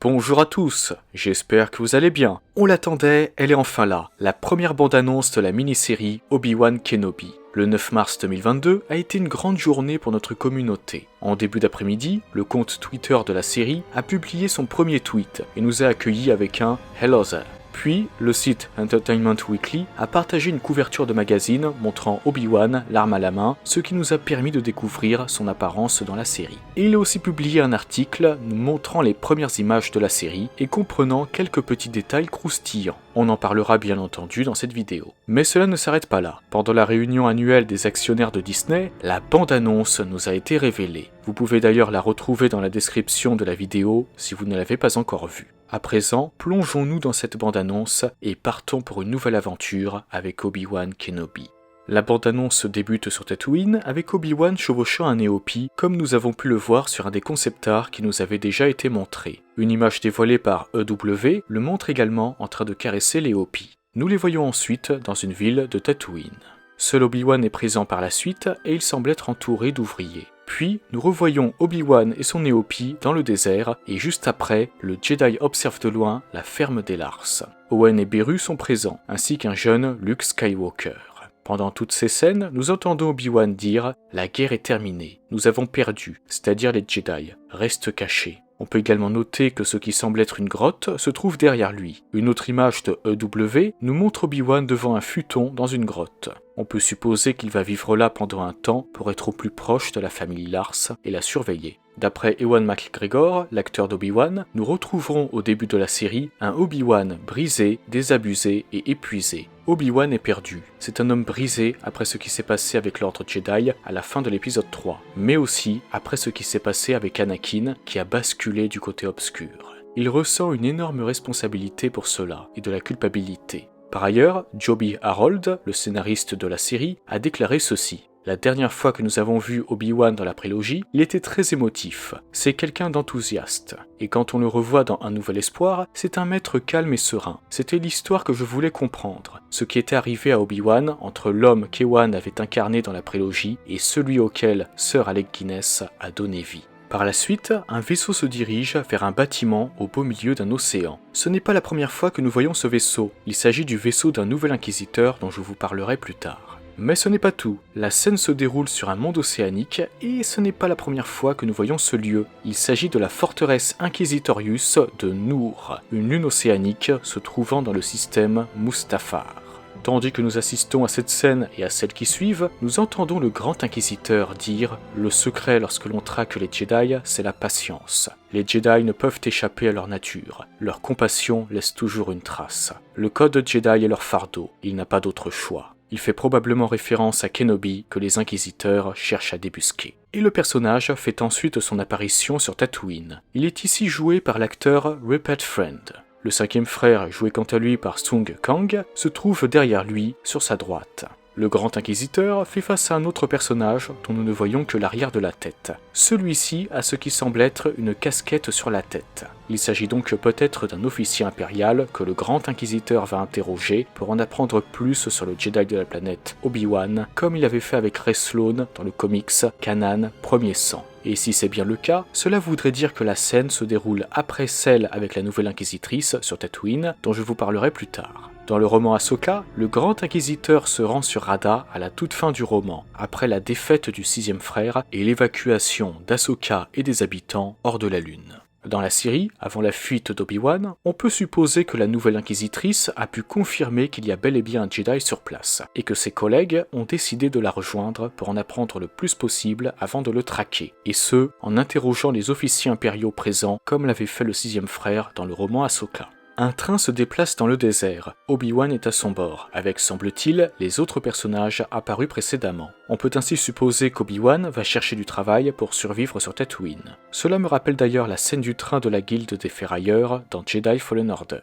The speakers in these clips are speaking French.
Bonjour à tous, j'espère que vous allez bien. On l'attendait, elle est enfin là, la première bande-annonce de la mini-série Obi-Wan Kenobi. Le 9 mars 2022 a été une grande journée pour notre communauté. En début d'après-midi, le compte Twitter de la série a publié son premier tweet et nous a accueillis avec un « Hello there ». Puis, le site Entertainment Weekly a partagé une couverture de magazine montrant Obi-Wan, l'arme à la main, ce qui nous a permis de découvrir son apparence dans la série. Et il a aussi publié un article nous montrant les premières images de la série et comprenant quelques petits détails croustillants. On en parlera bien entendu dans cette vidéo. Mais cela ne s'arrête pas là. Pendant la réunion annuelle des actionnaires de Disney, la bande-annonce nous a été révélée. Vous pouvez d'ailleurs la retrouver dans la description de la vidéo si vous ne l'avez pas encore vue. À présent, plongeons-nous dans cette bande-annonce et partons pour une nouvelle aventure avec Obi-Wan Kenobi. La bande-annonce débute sur Tatooine avec Obi-Wan chevauchant un Néopi, comme nous avons pu le voir sur un des concept art qui nous avait déjà été montré. Une image dévoilée par EW le montre également en train de caresser les Hopi. Nous les voyons ensuite dans une ville de Tatooine. Seul Obi-Wan est présent par la suite et il semble être entouré d'ouvriers. Puis, nous revoyons Obi-Wan et son Néopi dans le désert, et juste après, le Jedi observe de loin la ferme des Lars. Owen et Beru sont présents, ainsi qu'un jeune Luke Skywalker. Pendant toutes ces scènes, nous entendons Obi-Wan dire « La guerre est terminée, nous avons perdu, c'est-à-dire les Jedi, reste cachés ». On peut également noter que ce qui semble être une grotte se trouve derrière lui. Une autre image de EW nous montre Obi-Wan devant un futon dans une grotte. On peut supposer qu'il va vivre là pendant un temps pour être au plus proche de la famille Lars et la surveiller. D'après Ewan McGregor, l'acteur d'Obi-Wan, nous retrouverons au début de la série un Obi-Wan brisé, désabusé et épuisé. Obi-Wan est perdu. C'est un homme brisé après ce qui s'est passé avec l'Ordre Jedi à la fin de l'épisode 3, mais aussi après ce qui s'est passé avec Anakin qui a basculé du côté obscur. Il ressent une énorme responsabilité pour cela et de la culpabilité. Par ailleurs, Joby Harold, le scénariste de la série, a déclaré ceci. La dernière fois que nous avons vu Obi-Wan dans la prélogie, il était très émotif. C'est quelqu'un d'enthousiaste. Et quand on le revoit dans Un Nouvel Espoir, c'est un maître calme et serein. C'était l'histoire que je voulais comprendre. Ce qui était arrivé à Obi-Wan entre l'homme qu'Ewan avait incarné dans la prélogie et celui auquel Sir Alec Guinness a donné vie. Par la suite, un vaisseau se dirige vers un bâtiment au beau milieu d'un océan. Ce n'est pas la première fois que nous voyons ce vaisseau. Il s'agit du vaisseau d'un nouvel inquisiteur dont je vous parlerai plus tard. Mais ce n'est pas tout. La scène se déroule sur un monde océanique et ce n'est pas la première fois que nous voyons ce lieu. Il s'agit de la forteresse Inquisitorius de Noor, une lune océanique se trouvant dans le système Mustafar. Tandis que nous assistons à cette scène et à celles qui suivent, nous entendons le grand inquisiteur dire « Le secret lorsque l'on traque les Jedi, c'est la patience. Les Jedi ne peuvent échapper à leur nature. Leur compassion laisse toujours une trace. Le code Jedi est leur fardeau. Il n'a pas d'autre choix. » Il fait probablement référence à Kenobi que les inquisiteurs cherchent à débusquer. Et le personnage fait ensuite son apparition sur Tatooine. Il est ici joué par l'acteur Rupert Friend. Le cinquième frère, joué quant à lui par Sung Kang, se trouve derrière lui, sur sa droite. Le grand inquisiteur fait face à un autre personnage dont nous ne voyons que l'arrière de la tête. Celui-ci a ce qui semble être une casquette sur la tête. Il s'agit donc peut-être d'un officier impérial que le grand inquisiteur va interroger pour en apprendre plus sur le Jedi de la planète Obi-Wan, comme il avait fait avec Rey Sloane dans le comics Kanan Premier Sang. Et si c'est bien le cas, cela voudrait dire que la scène se déroule après celle avec la nouvelle inquisitrice sur Tatooine, dont je vous parlerai plus tard. Dans le roman Ahsoka, le grand inquisiteur se rend sur Rada à la toute fin du roman, après la défaite du sixième frère et l'évacuation d'Ahsoka et des habitants hors de la Lune. Dans la série, avant la fuite d'Obi-Wan, on peut supposer que la nouvelle inquisitrice a pu confirmer qu'il y a bel et bien un Jedi sur place, et que ses collègues ont décidé de la rejoindre pour en apprendre le plus possible avant de le traquer, et ce, en interrogeant les officiers impériaux présents comme l'avait fait le sixième frère dans le roman Ahsoka. Un train se déplace dans le désert. Obi-Wan est à son bord, avec, semble-t-il, les autres personnages apparus précédemment. On peut ainsi supposer qu'Obi-Wan va chercher du travail pour survivre sur Tatooine. Cela me rappelle d'ailleurs la scène du train de la guilde des ferrailleurs dans Jedi Fallen Order.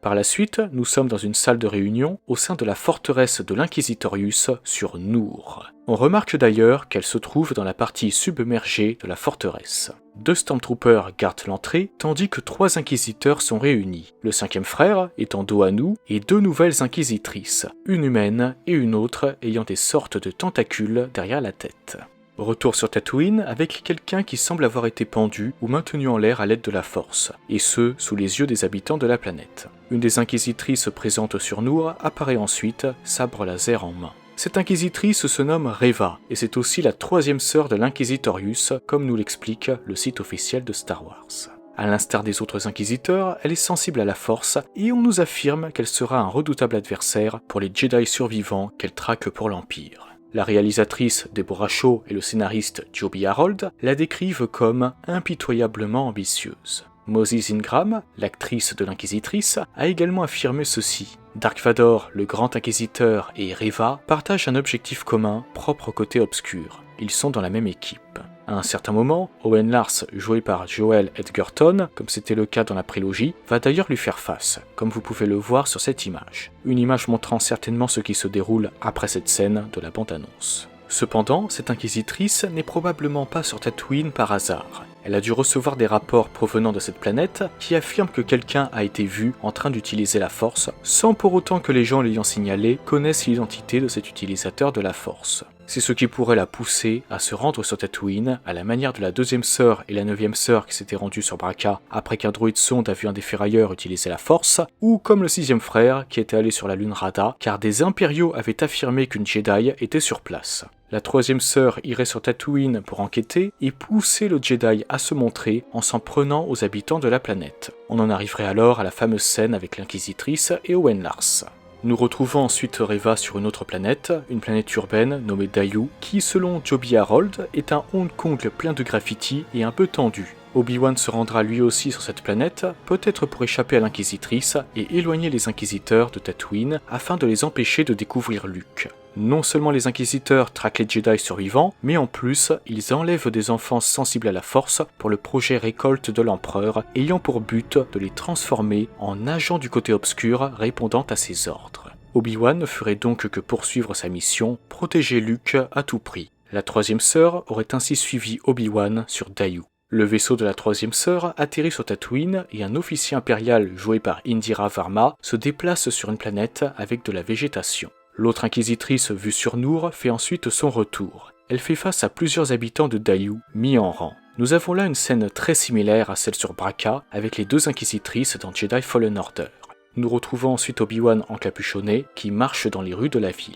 Par la suite, nous sommes dans une salle de réunion au sein de la forteresse de l'Inquisitorius sur Noor. On remarque d'ailleurs qu'elle se trouve dans la partie submergée de la forteresse. 2 Stormtroopers gardent l'entrée, tandis que 3 inquisiteurs sont réunis, le cinquième frère étant dos à nous, et 2 nouvelles inquisitrices, une humaine et une autre ayant des sortes de tentacules derrière la tête. Retour sur Tatooine avec quelqu'un qui semble avoir été pendu ou maintenu en l'air à l'aide de la Force, et ce, sous les yeux des habitants de la planète. Une des inquisitrices présentes sur Noor apparaît ensuite, sabre laser en main. Cette inquisitrice se nomme Reva, et c'est aussi la troisième sœur de l'Inquisitorius, comme nous l'explique le site officiel de Star Wars. À l'instar des autres inquisiteurs, elle est sensible à la Force, et on nous affirme qu'elle sera un redoutable adversaire pour les Jedi survivants qu'elle traque pour l'Empire. La réalisatrice Deborah Shaw et le scénariste Joby Harold la décrivent comme impitoyablement ambitieuse. Moses Ingram, l'actrice de l'Inquisitrice, a également affirmé ceci. Dark Vador, le grand inquisiteur, et Reva partagent un objectif commun, propre au côté obscur. Ils sont dans la même équipe. À un certain moment, Owen Lars, joué par Joel Edgerton, comme c'était le cas dans la prélogie, va d'ailleurs lui faire face, comme vous pouvez le voir sur cette image. Une image montrant certainement ce qui se déroule après cette scène de la bande-annonce. Cependant, cette inquisitrice n'est probablement pas sur Tatooine par hasard. Elle a dû recevoir des rapports provenant de cette planète qui affirment que quelqu'un a été vu en train d'utiliser la Force, sans pour autant que les gens l'ayant signalé connaissent l'identité de cet utilisateur de la Force. C'est ce qui pourrait la pousser à se rendre sur Tatooine, à la manière de la deuxième sœur et la neuvième sœur qui s'étaient rendues sur Bracca après qu'un droïde sonde a vu un des ferrailleurs utiliser la Force, ou comme le sixième frère qui était allé sur la lune Rada, car des impériaux avaient affirmé qu'une Jedi était sur place. La troisième sœur irait sur Tatooine pour enquêter et pousser le Jedi à se montrer en s'en prenant aux habitants de la planète. On en arriverait alors à la fameuse scène avec l'Inquisitrice et Owen Lars. Nous retrouvons ensuite Reva sur une autre planète, une planète urbaine nommée Daiyu, qui selon Joby Harold est un Hong Kong plein de graffitis et un peu tendu. Obi-Wan se rendra lui aussi sur cette planète, peut-être pour échapper à l'Inquisitrice et éloigner les Inquisiteurs de Tatooine afin de les empêcher de découvrir Luke. Non seulement les Inquisiteurs traquent les Jedi survivants, mais en plus, ils enlèvent des enfants sensibles à la Force pour le projet Récolte de l'Empereur, ayant pour but de les transformer en agents du côté obscur répondant à ses ordres. Obi-Wan ne ferait donc que poursuivre sa mission, protéger Luke à tout prix. La troisième sœur aurait ainsi suivi Obi-Wan sur Daiyu. Le vaisseau de la troisième sœur atterrit sur Tatooine et un officier impérial joué par Indira Varma se déplace sur une planète avec de la végétation. L'autre inquisitrice vue sur Noor fait ensuite son retour. Elle fait face à plusieurs habitants de Daiyu mis en rang. Nous avons là une scène très similaire à celle sur Bracca avec les deux inquisitrices dans Jedi Fallen Order. Nous retrouvons ensuite Obi-Wan encapuchonné qui marche dans les rues de la ville.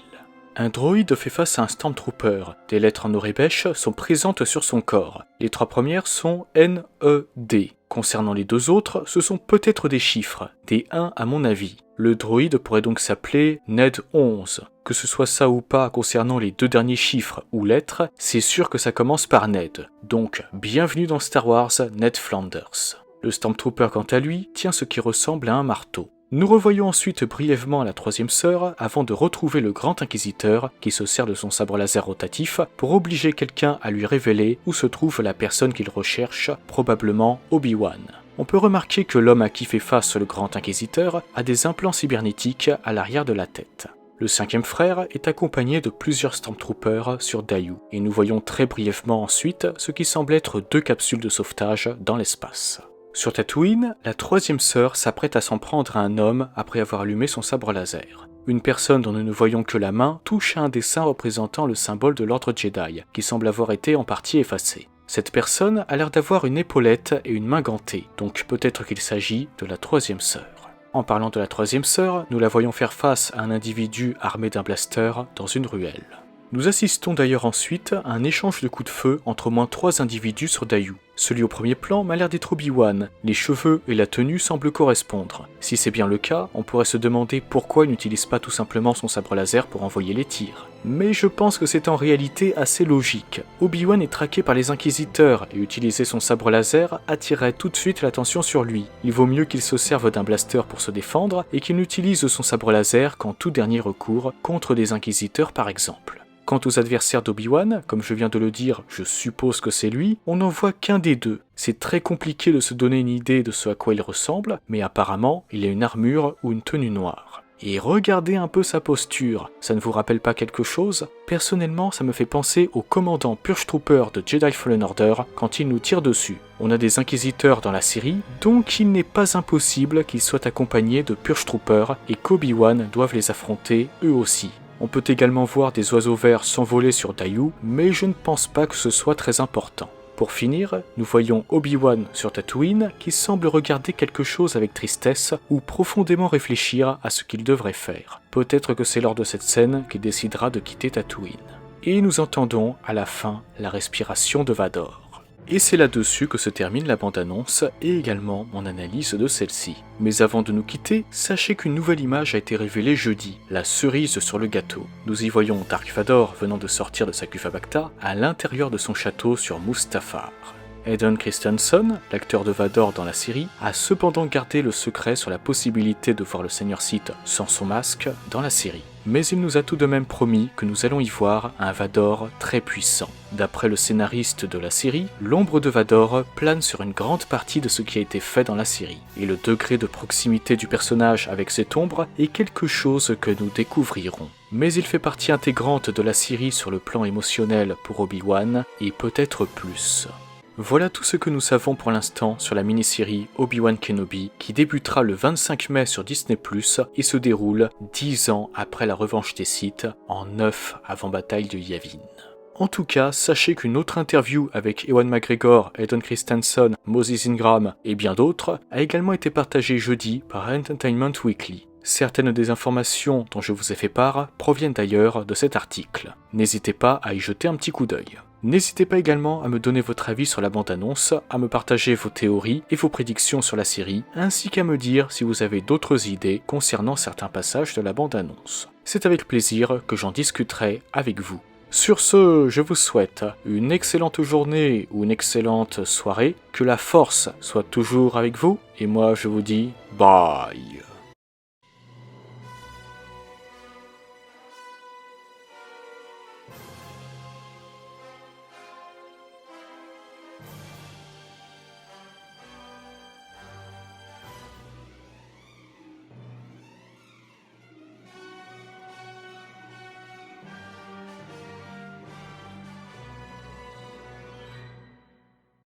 Un droïde fait face à un Stormtrooper. Des lettres en orébèche sont présentes sur son corps. Les trois premières sont N-E-D. Concernant les deux autres, ce sont peut-être des chiffres, des 1 à mon avis. Le droïde pourrait donc s'appeler Ned 11. Que ce soit ça ou pas concernant les deux derniers chiffres ou lettres, c'est sûr que ça commence par Ned. Donc, bienvenue dans Star Wars, Ned Flanders. Le Stormtrooper quant à lui tient ce qui ressemble à un marteau. Nous revoyons ensuite brièvement la troisième sœur avant de retrouver le grand inquisiteur qui se sert de son sabre laser rotatif pour obliger quelqu'un à lui révéler où se trouve la personne qu'il recherche, probablement Obi-Wan. On peut remarquer que l'homme à qui fait face le grand inquisiteur a des implants cybernétiques à l'arrière de la tête. Le cinquième frère est accompagné de plusieurs Stormtroopers sur Daiyu, et nous voyons très brièvement ensuite ce qui semble être deux capsules de sauvetage dans l'espace. Sur Tatooine, la troisième sœur s'apprête à s'en prendre à un homme après avoir allumé son sabre laser. Une personne dont nous ne voyons que la main touche à un dessin représentant le symbole de l'ordre Jedi, qui semble avoir été en partie effacé. Cette personne a l'air d'avoir une épaulette et une main gantée, donc peut-être qu'il s'agit de la troisième sœur. En parlant de la troisième sœur, nous la voyons faire face à un individu armé d'un blaster dans une ruelle. Nous assistons d'ailleurs ensuite à un échange de coups de feu entre au moins 3 individus sur Daiyu. Celui au premier plan m'a l'air d'être Obi-Wan, les cheveux et la tenue semblent correspondre. Si c'est bien le cas, on pourrait se demander pourquoi il n'utilise pas tout simplement son sabre laser pour envoyer les tirs. Mais je pense que c'est en réalité assez logique. Obi-Wan est traqué par les inquisiteurs et utiliser son sabre laser attirerait tout de suite l'attention sur lui. Il vaut mieux qu'il se serve d'un blaster pour se défendre et qu'il n'utilise son sabre laser qu'en tout dernier recours contre des inquisiteurs par exemple. Quant aux adversaires d'Obi-Wan, comme je viens de le dire, je suppose que c'est lui, on n'en voit qu'un des deux. C'est très compliqué de se donner une idée de ce à quoi il ressemble, mais apparemment, il a une armure ou une tenue noire. Et regardez un peu sa posture, ça ne vous rappelle pas quelque chose? Personnellement, ça me fait penser au commandant Purge Trooper de Jedi Fallen Order quand il nous tire dessus. On a des inquisiteurs dans la série, donc il n'est pas impossible qu'ils soient accompagnés de Purge Troopers et qu'Obi-Wan doivent les affronter eux aussi. On peut également voir des oiseaux verts s'envoler sur Dayu, mais je ne pense pas que ce soit très important. Pour finir, nous voyons Obi-Wan sur Tatooine qui semble regarder quelque chose avec tristesse ou profondément réfléchir à ce qu'il devrait faire. Peut-être que c'est lors de cette scène qu'il décidera de quitter Tatooine. Et nous entendons à la fin la respiration de Vador. Et c'est là-dessus que se termine la bande-annonce et également mon analyse de celle-ci. Mais avant de nous quitter, sachez qu'une nouvelle image a été révélée jeudi, la cerise sur le gâteau. Nous y voyons Dark Vador venant de sortir de sa Kufra Bacta à l'intérieur de son château sur Mustafar. Hayden Christensen, l'acteur de Vador dans la série, a cependant gardé le secret sur la possibilité de voir le Seigneur Sith sans son masque dans la série. Mais il nous a tout de même promis que nous allons y voir un Vador très puissant. D'après le scénariste de la série, l'ombre de Vador plane sur une grande partie de ce qui a été fait dans la série. Et le degré de proximité du personnage avec cette ombre est quelque chose que nous découvrirons. Mais il fait partie intégrante de la série sur le plan émotionnel pour Obi-Wan, et peut-être plus. Voilà tout ce que nous savons pour l'instant sur la mini-série Obi-Wan Kenobi qui débutera le 25 mai sur Disney+, et se déroule 10 ans après la revanche des Sith, en 9 avant bataille de Yavin. En tout cas, sachez qu'une autre interview avec Ewan McGregor, Hayden Christensen, Moses Ingram et bien d'autres a également été partagée jeudi par Entertainment Weekly. Certaines des informations dont je vous ai fait part proviennent d'ailleurs de cet article. N'hésitez pas à y jeter un petit coup d'œil. N'hésitez pas également à me donner votre avis sur la bande-annonce, à me partager vos théories et vos prédictions sur la série, ainsi qu'à me dire si vous avez d'autres idées concernant certains passages de la bande-annonce. C'est avec plaisir que j'en discuterai avec vous. Sur ce, je vous souhaite une excellente journée ou une excellente soirée, que la force soit toujours avec vous, et moi je vous dis bye.